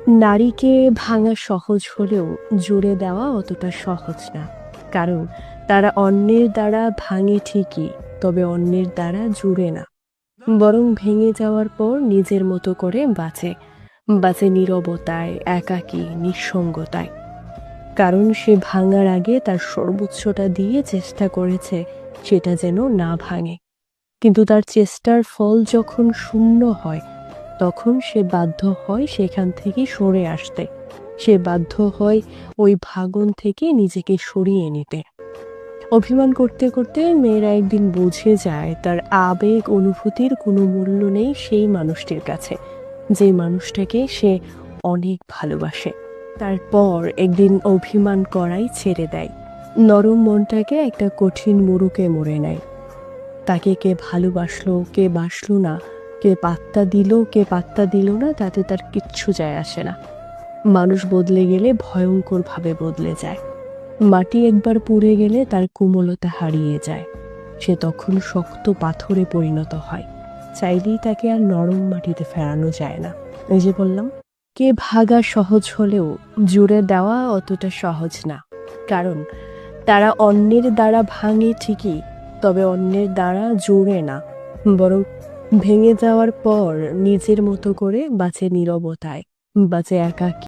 নারীকে ভাঙা সহজ হলেও জুড়ে দেওয়া অতটা সহজ না। কারণ তারা অন্যের দ্বারা ভাঙে ঠিকই, তবে অন্যের দ্বারা জুড়ে না। বরং ভেঙে যাওয়ার পর নিজের মতো করে বাঁচে। বাঁচে নীরবতায়, একাকী, নিঃসঙ্গতায়। কারণ সে ভাঙার আগে তার সর্বোচ্চটা দিয়ে চেষ্টা করেছে সেটা যেন না ভাঙে। কিন্তু তার চেষ্টার ফল যখন শূন্য হয়, তখন সে বাধ্য হয় সেখান থেকে সরে আসতে। সে বাধ্য হয় ওই ভাঙন থেকে নিজেকে সরিয়ে নিতে। অভিমান করতে করতে মেয়েরা একদিন বুঝে যায় তার আবেগ অনুভূতির কোনো মূল্য নেই সেই মানুষটির কাছে, যে মানুষটাকে সে অনেক ভালোবাসে। তারপর একদিন অভিমান করাই ছেড়ে দেয়। নরম মনটাকে একটা কঠিন মুরুকে মরে নেয়। তাকে কে ভালোবাসলো, কে বাসলো না, কে পাত্তা দিল, কে পাত্তা দিল না, তাতে তার কিচ্ছু যায় আসে না। মানুষ বদলে গেলে ভয়ঙ্করভাবে বদলে যায়। মাটি একবার পুড়ে গেলে তার কোমলতা হারিয়ে যায়। সে তখন শক্ত পাথরে পরিণত হয়। চাইলেই তাকে আর নরম মাটিতে ফেরানো যায় না। এই যে বললাম, কে ভাগা সহজ হলেও জুড়ে দেওয়া অতটা সহজ না। কারণ তারা অন্যের দ্বারা ভাঙে ঠিকই, তবে অন্যের দ্বারা জোড়ে না। বরং ভেঙে যাওয়ার পর নিজের মতো করে বাঁচে নীরবতায়, বাঁচে একাকী।